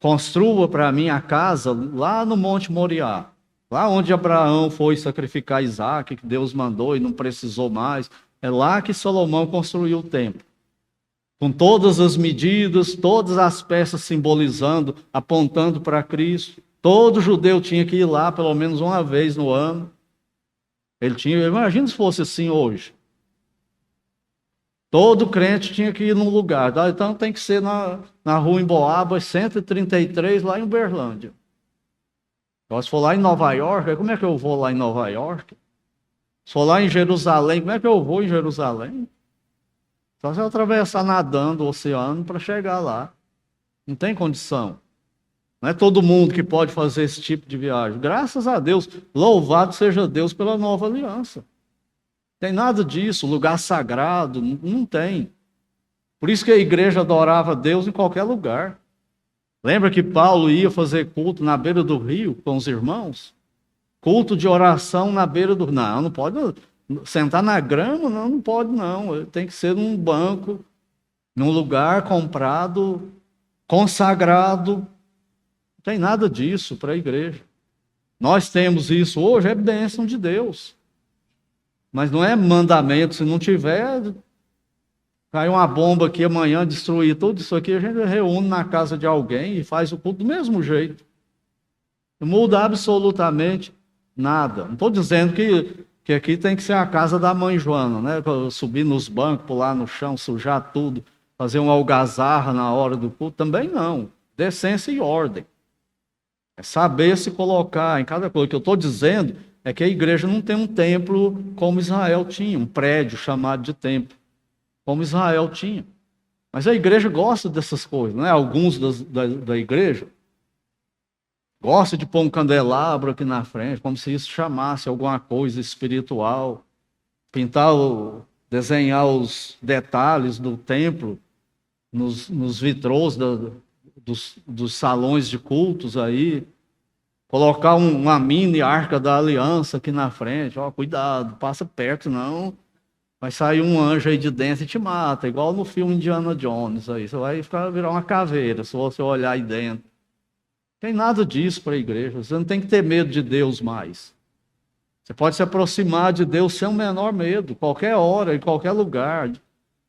construa para mim a casa lá no Monte Moriá, lá onde Abraão foi sacrificar Isaac, que Deus mandou e não precisou mais, é lá que Salomão construiu o templo. Com todas as medidas, todas as peças simbolizando, apontando para Cristo. Todo judeu tinha que ir lá pelo menos uma vez no ano. Imagina se fosse assim hoje. Todo crente tinha que ir num lugar. Então tem que ser na rua Emboabas, 133, lá em Uberlândia. Agora, se for lá em Nova York, como é que eu vou lá em Nova York? Se for lá em Jerusalém, como é que eu vou em Jerusalém? Só se eu atravessar nadando o oceano para chegar lá. Não tem condição. Não é todo mundo que pode fazer esse tipo de viagem. Graças a Deus, louvado seja Deus pela nova aliança. Tem nada disso, lugar sagrado, não tem. Por isso que a igreja adorava Deus em qualquer lugar. Lembra que Paulo ia fazer culto na beira do rio com os irmãos? Culto de oração na beira do rio. Não pode sentar na grama, não pode não. Tem que ser num banco, num lugar comprado, consagrado. Não tem nada disso para a igreja. Nós temos isso hoje, é bênção de Deus. Mas não é mandamento, se não tiver, cai uma bomba aqui amanhã, destruir tudo isso aqui, a gente reúne na casa de alguém e faz o culto do mesmo jeito. Não muda absolutamente nada. Não estou dizendo que aqui tem que ser a casa da mãe Joana, né? Subir nos bancos, pular no chão, sujar tudo, fazer uma algazarra na hora do culto, também não. Decência e ordem. É saber se colocar em cada coisa. O que eu estou dizendo é que a igreja não tem um templo como Israel tinha, um prédio chamado de templo, como Israel tinha. Mas a igreja gosta dessas coisas, né? Alguns da igreja gostam de pôr um candelabro aqui na frente, como se isso chamasse alguma coisa espiritual, desenhar os detalhes do templo nos vitrôs dos salões de cultos aí, colocar uma mini arca da aliança aqui na frente, ó, cuidado, passa perto não, vai sair um anjo aí de dentro e te mata, igual no filme Indiana Jones aí, você vai virar uma caveira se você olhar aí dentro. Não tem nada disso para a igreja, você não tem que ter medo de Deus mais. Você pode se aproximar de Deus sem o menor medo, qualquer hora, em qualquer lugar,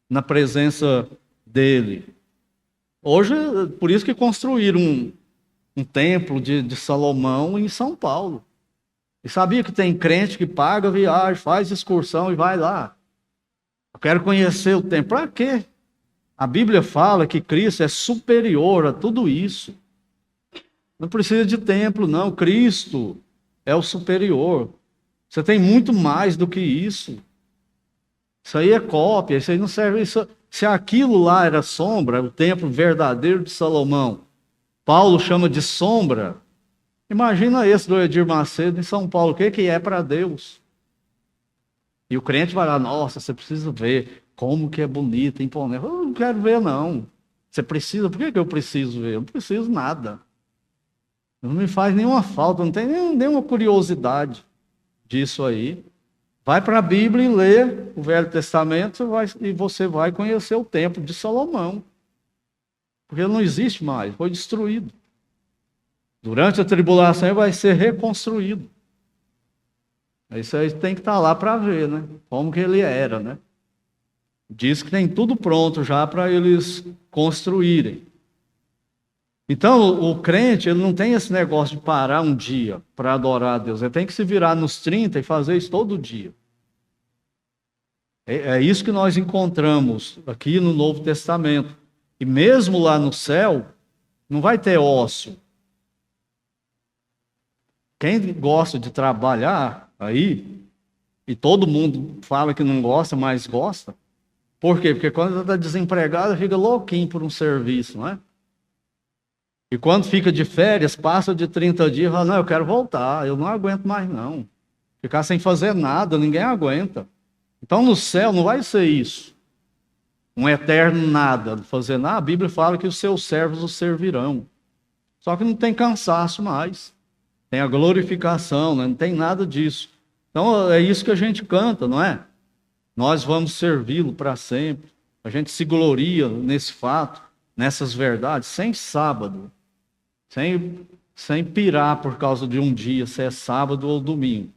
na presença dele. Hoje, por isso que construíram um templo de Salomão em São Paulo. E sabia que tem crente que paga viagem, faz excursão e vai lá. Eu quero conhecer o templo. Para quê? A Bíblia fala que Cristo é superior a tudo isso. Não precisa de templo, não. Cristo é o superior. Você tem muito mais do que isso. Isso aí é cópia, isso aí não serve. Se aquilo lá era sombra, o templo verdadeiro de Salomão, Paulo chama de sombra. Imagina esse do Edir Macedo em São Paulo, o que é para Deus? E o crente vai lá, nossa, você precisa ver como que é bonito, imponente. Eu não quero ver, não. Você precisa, por que eu preciso ver? Eu não preciso nada. Não me faz nenhuma falta, não tem nenhuma curiosidade disso aí. Vai para a Bíblia e lê o Velho Testamento e você vai conhecer o templo de Salomão. Porque ele não existe mais, foi destruído. Durante a tribulação ele vai ser reconstruído. Isso aí tem que estar lá para ver, né? Como que ele era, né? Diz que tem tudo pronto já para eles construírem. Então, o crente, ele não tem esse negócio de parar um dia para adorar a Deus. Ele tem que se virar nos 30 e fazer isso todo dia. É isso que nós encontramos aqui no Novo Testamento. E mesmo lá no céu, não vai ter ócio. Quem gosta de trabalhar aí, e todo mundo fala que não gosta, mas gosta. Por quê? Porque quando está desempregado, fica louquinho por um serviço, não é? E quando fica de férias, passa de 30 dias, fala, não, eu quero voltar, eu não aguento mais não. Ficar sem fazer nada, ninguém aguenta. Então no céu não vai ser isso. Um eterno nada, não fazer nada. A Bíblia fala que os seus servos os servirão. Só que não tem cansaço mais. Tem a glorificação, né? Não tem nada disso. Então é isso que a gente canta, não é? Nós vamos servi-lo para sempre. A gente se gloria nesse fato, nessas verdades, sem sábado, sem pirar por causa de um dia, se é sábado ou domingo.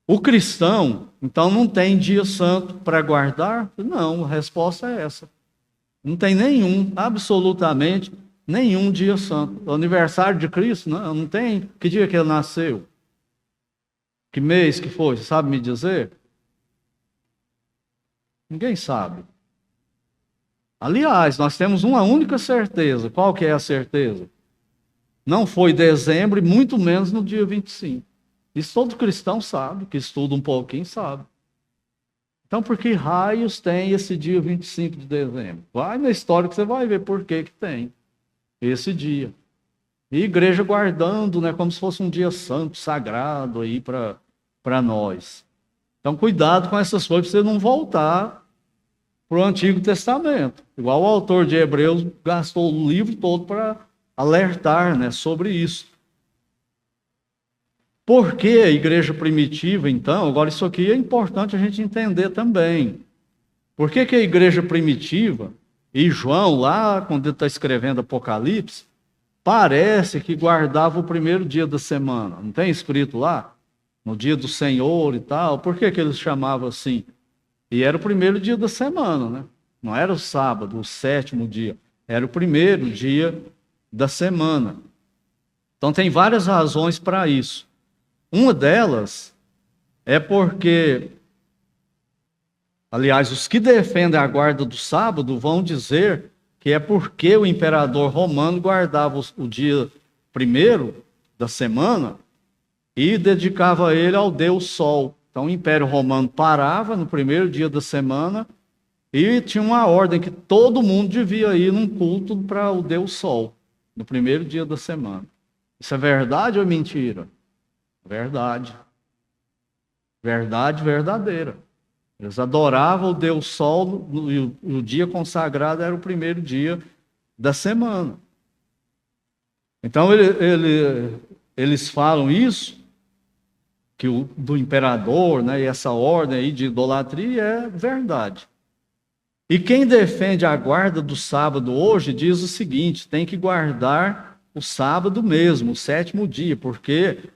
O cristão, então, não tem dia santo para guardar? Não, a resposta é essa. Não tem nenhum, absolutamente nenhum dia santo. O aniversário de Cristo, não tem. Que dia que ele nasceu? Que mês que foi? Você sabe me dizer? Ninguém sabe. Aliás, nós temos uma única certeza. Qual que é a certeza? Não foi dezembro e muito menos no dia 25. Isso todo cristão sabe, que estuda um pouquinho sabe. Então, por que raios tem esse dia 25 de dezembro? Vai na história que você vai ver por que tem esse dia. E a igreja guardando, né, como se fosse um dia santo, sagrado aí para nós. Então, cuidado com essas coisas para você não voltar para o Antigo Testamento. Igual o autor de Hebreus gastou o livro todo para alertar, né, sobre isso. Por que a igreja primitiva, então? Agora, isso aqui é importante a gente entender também. Por que a igreja primitiva, e João, lá, quando ele está escrevendo Apocalipse, parece que guardava o primeiro dia da semana. Não tem escrito lá? No dia do Senhor e tal. Por que eles chamavam assim? E era o primeiro dia da semana, né? Não era o sábado, o sétimo dia. Era o primeiro dia da semana. Então, tem várias razões para isso. Uma delas é porque, aliás, os que defendem a guarda do sábado vão dizer que é porque o imperador romano guardava o dia primeiro da semana e dedicava ele ao Deus Sol. Então o Império Romano parava no primeiro dia da semana e tinha uma ordem que todo mundo devia ir num culto para o Deus Sol, no primeiro dia da semana. Isso é verdade ou mentira? Verdade. Verdade verdadeira. Eles adoravam o Deus Sol e o dia consagrado era o primeiro dia da semana. Então eles falam isso, que do imperador, né, e essa ordem aí de idolatria é verdade. E quem defende a guarda do sábado hoje diz o seguinte: tem que guardar o sábado mesmo, o sétimo dia, porque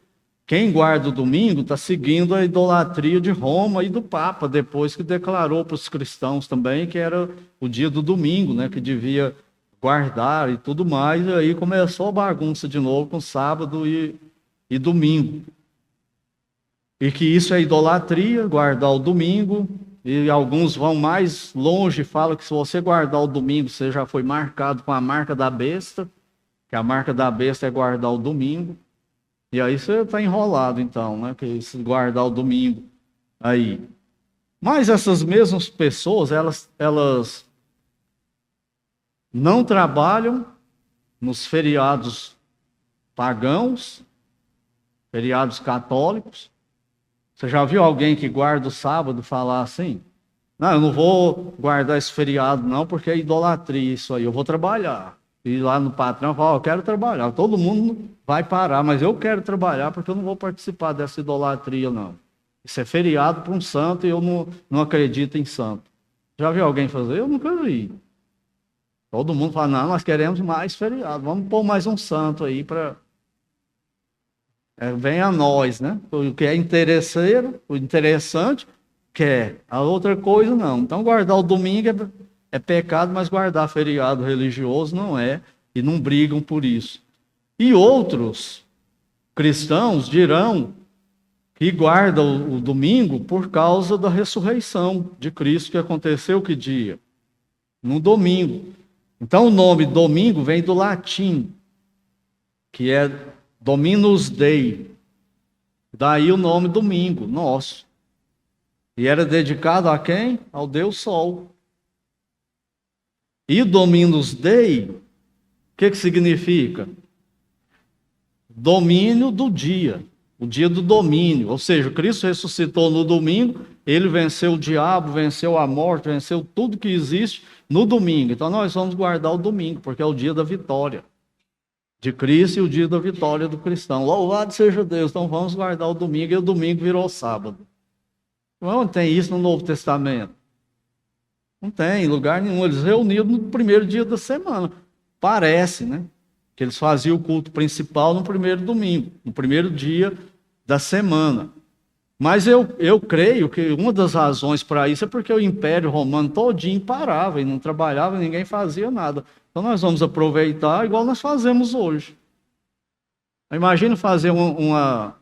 quem guarda o domingo está seguindo a idolatria de Roma e do Papa, depois que declarou para os cristãos também que era o dia do domingo, né, que devia guardar e tudo mais, e aí começou a bagunça de novo com sábado e domingo. E que isso é idolatria, guardar o domingo, e alguns vão mais longe e falam que se você guardar o domingo, você já foi marcado com a marca da besta, que a marca da besta é guardar o domingo. E aí você está enrolado, então, né? Que se guardar o domingo aí. Mas essas mesmas pessoas, elas não trabalham nos feriados pagãos, feriados católicos. Você já viu alguém que guarda o sábado falar assim? Não, eu não vou guardar esse feriado não, porque é idolatria isso aí, eu vou trabalhar. E lá no patrão fala, eu quero trabalhar. Todo mundo vai parar, mas eu quero trabalhar porque eu não vou participar dessa idolatria, não. Isso é feriado para um santo e eu não acredito em santo. Já viu alguém fazer? Eu nunca vi. Todo mundo fala, não, nós queremos mais feriado. Vamos pôr mais um santo aí para... vem a nós, né? O que é interesseiro, o interessante, quer. A outra coisa, não. Então, guardar o domingo é pecado, mas guardar feriado religioso não é, e não brigam por isso. E outros cristãos dirão que guardam o domingo por causa da ressurreição de Cristo, que aconteceu que dia? No domingo. Então o nome domingo vem do latim, que é Dominus Dei. Daí o nome domingo, nosso. E era dedicado a quem? Ao Deus Sol. E Dominus Dei, o que significa? Domínio do dia, o dia do domínio. Ou seja, Cristo ressuscitou no domingo, ele venceu o diabo, venceu a morte, venceu tudo que existe no domingo. Então nós vamos guardar o domingo, porque é o dia da vitória de Cristo e o dia da vitória do cristão. Louvado seja Deus, então vamos guardar o domingo, e o domingo virou sábado. Não tem isso no Novo Testamento. Não tem, em lugar nenhum. Eles reuniam no primeiro dia da semana. Parece, né? Que eles faziam o culto principal no primeiro domingo, no primeiro dia da semana. Mas eu creio que uma das razões para isso é porque o Império Romano todinho parava e não trabalhava, ninguém fazia nada. Então nós vamos aproveitar igual nós fazemos hoje. Imagina fazer uma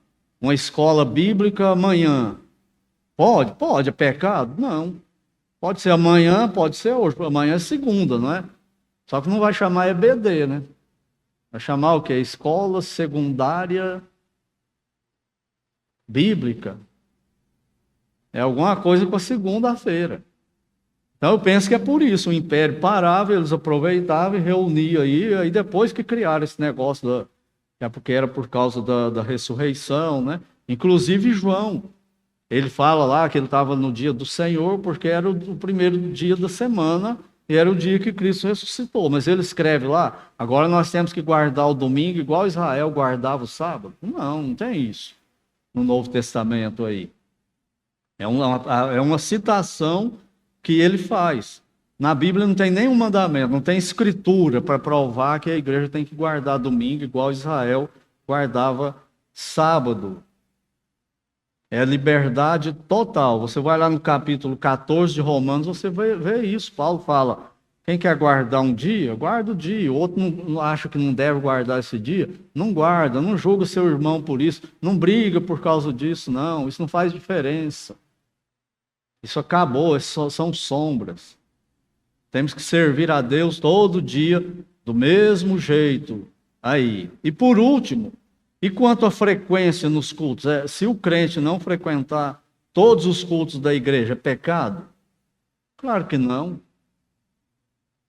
escola bíblica amanhã. Pode, é pecado? Não. Pode ser amanhã, pode ser hoje. Amanhã é segunda, não é? Só que não vai chamar EBD, né? Vai chamar o quê? Escola Secundária Bíblica. É alguma coisa com a segunda-feira. Então eu penso que é por isso. O Império parava, eles aproveitavam e reuniam aí depois que criaram esse negócio, porque era por causa da ressurreição, né? Inclusive João, ele fala lá que ele estava no dia do Senhor, porque era o primeiro dia da semana, e era o dia que Cristo ressuscitou. Mas ele escreve lá, agora nós temos que guardar o domingo igual Israel guardava o sábado. Não tem isso no Novo Testamento aí. É uma citação que ele faz. Na Bíblia não tem nenhum mandamento, não tem escritura para provar que a igreja tem que guardar domingo igual Israel guardava sábado. É liberdade total. Você vai lá no capítulo 14 de Romanos, você vê isso. Paulo fala, quem quer guardar um dia, guarda o dia. O outro não acha que não deve guardar esse dia, não guarda, não julga seu irmão por isso, não briga por causa disso, não. Isso não faz diferença. Isso acabou, isso são sombras. Temos que servir a Deus todo dia, do mesmo jeito. Aí. E por último, e quanto à frequência nos cultos? Se o crente não frequentar todos os cultos da igreja, é pecado? Claro que não.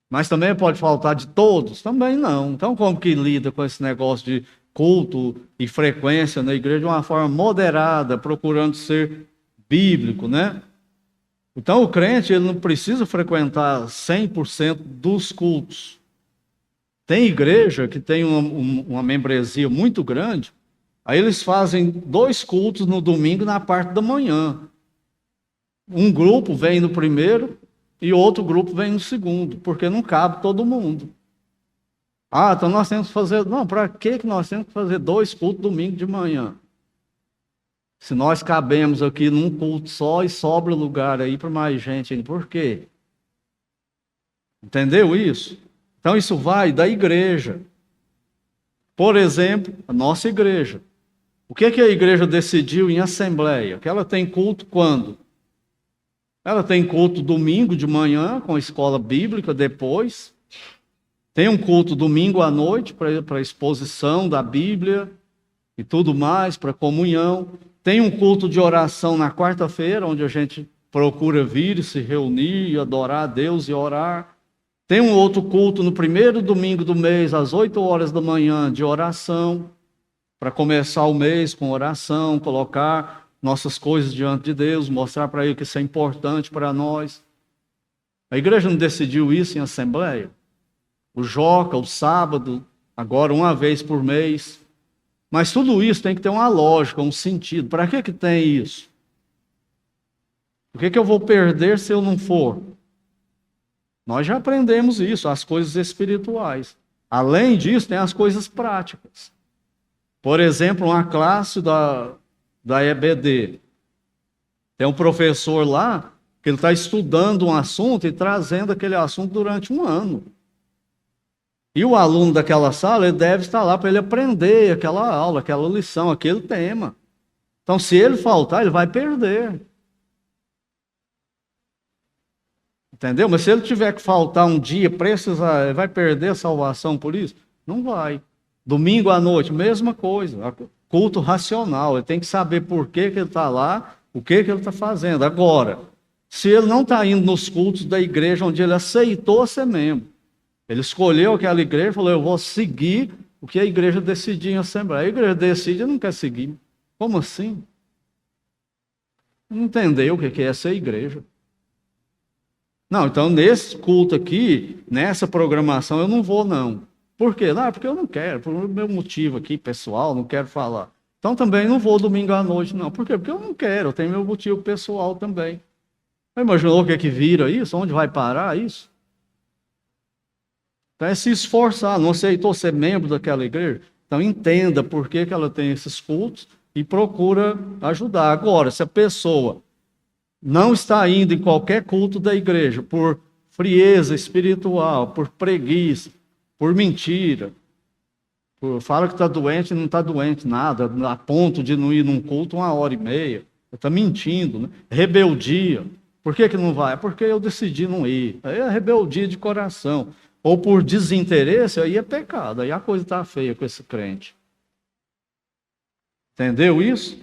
Mas também pode faltar de todos? Também não. Então como que lida com esse negócio de culto e frequência na igreja de uma forma moderada, procurando ser bíblico, né? Então o crente ele não precisa frequentar 100% dos cultos. Tem igreja que tem uma membresia muito grande, aí eles fazem 2 cultos no domingo na parte da manhã. Um grupo vem no primeiro e outro grupo vem no segundo, porque não cabe todo mundo. Então nós temos que fazer... Não, para que nós temos que fazer 2 cultos domingo de manhã? Se nós cabemos aqui num culto só e sobra lugar aí para mais gente, por quê? Entendeu isso? Então isso vai da igreja. Por exemplo, a nossa igreja. O que a igreja decidiu em assembleia? Que ela tem culto quando? Ela tem culto domingo de manhã, com a escola bíblica depois. Tem um culto domingo à noite para exposição da Bíblia e tudo mais, para comunhão. Tem um culto de oração na quarta-feira, onde a gente procura vir, se reunir, adorar a Deus e orar. Tem um outro culto no primeiro domingo do mês, às 8 horas da manhã, de oração, para começar o mês com oração, colocar nossas coisas diante de Deus, mostrar para Ele que isso é importante para nós. A igreja não decidiu isso em assembleia? O Joca, o sábado, agora uma vez por mês. Mas tudo isso tem que ter uma lógica, um sentido. Para que tem isso? O que eu vou perder se eu não for? Nós já aprendemos isso, as coisas espirituais. Além disso, tem as coisas práticas. Por exemplo, uma classe da EBD. Tem um professor lá que ele está estudando um assunto e trazendo aquele assunto durante um ano. E o aluno daquela sala, ele deve estar lá para ele aprender aquela aula, aquela lição, aquele tema. Então, se ele faltar, ele vai perder. Entendeu? Mas se ele tiver que faltar um dia, precisar, vai perder a salvação por isso? Não vai. Domingo à noite, mesma coisa. Culto racional. Ele tem que saber por que ele está lá, o que ele está fazendo. Agora, se ele não está indo nos cultos da igreja onde ele aceitou ser membro, ele escolheu aquela igreja e falou: eu vou seguir o que a igreja decidir em assembleia. A igreja decide e não quer seguir. Como assim? Não entendeu o que é essa igreja. Não, então nesse culto aqui, nessa programação, eu não vou, não. Por quê? Porque eu não quero, por meu motivo aqui, pessoal, não quero falar. Então também não vou domingo à noite, não. Por quê? Porque eu não quero, eu tenho meu motivo pessoal também. Imaginou o que é que vira isso? Onde vai parar isso? Então é se esforçar, não aceitou ser membro daquela igreja? Então entenda por que ela tem esses cultos e procura ajudar. Agora, se a pessoa não está indo em qualquer culto da igreja por frieza espiritual, por preguiça, por mentira, fala que está doente e não está doente nada, a ponto de não ir num culto 1h30, está mentindo, né? Rebeldia. Por que não vai? Porque eu decidi não ir. Aí é rebeldia de coração. Ou por desinteresse, aí é pecado, aí a coisa está feia com esse crente. Entendeu isso?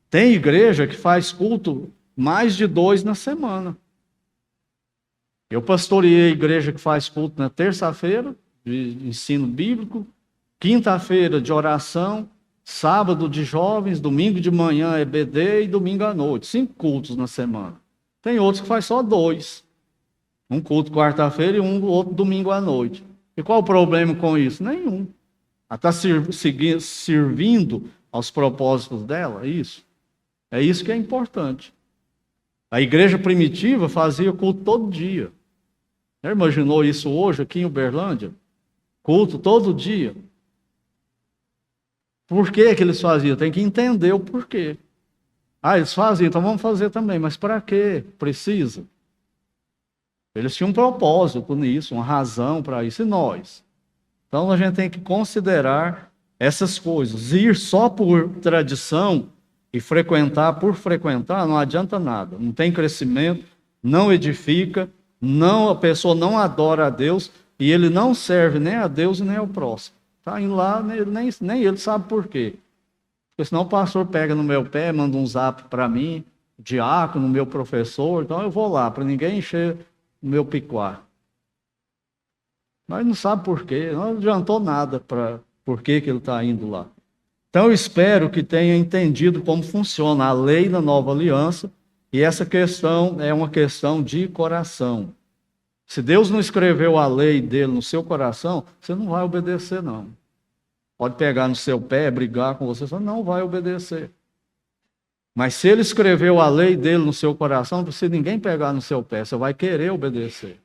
Tem igreja que faz culto mais de 2 na semana. Eu pastoreei a igreja que faz culto na terça-feira, de ensino bíblico, quinta-feira de oração, sábado de jovens, domingo de manhã EBD e domingo à noite. 5 cultos na semana. Tem outros que faz só 2. Um culto quarta-feira e outro domingo à noite. E qual o problema com isso? Nenhum. Ela está servindo aos propósitos dela, é isso. É isso que é importante. A igreja primitiva fazia culto todo dia. Já imaginou isso hoje aqui em Uberlândia? Culto todo dia. Por que eles faziam? Tem que entender o porquê. Eles faziam, então vamos fazer também. Mas para quê? Precisa. Eles tinham um propósito nisso, uma razão para isso. E nós? Então a gente tem que considerar essas coisas. Ir só por tradição e frequentar por frequentar não adianta nada. Não tem crescimento, não edifica, a pessoa não adora a Deus e ele não serve nem a Deus e nem ao próximo. Está indo lá, nem ele sabe por quê. Porque senão o pastor pega no meu pé, manda um zap para mim, diácono, meu professor, então eu vou lá, para ninguém encher o meu picuar. Mas não sabe por quê, não adiantou nada para por que ele está indo lá. Então eu espero que tenha entendido como funciona a lei da nova aliança, e essa questão é uma questão de coração. Se Deus não escreveu a lei dele no seu coração, você não vai obedecer, não. Pode pegar no seu pé, brigar com você, você não vai obedecer. Mas se ele escreveu a lei dele no seu coração, não precisa ninguém pegar no seu pé, você vai querer obedecer.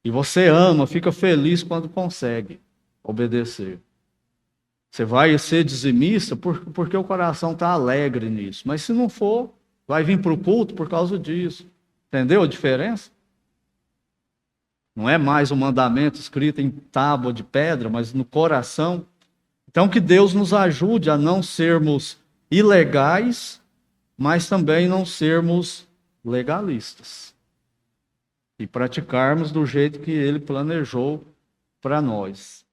E você ama, fica feliz quando consegue obedecer. Você vai ser dizimista porque o coração está alegre nisso. Mas se não for, vai vir para o culto por causa disso. Entendeu a diferença? Não é mais um mandamento escrito em tábua de pedra, mas no coração. Então que Deus nos ajude a não sermos ilegais, mas também não sermos legalistas. E praticarmos do jeito que Ele planejou para nós.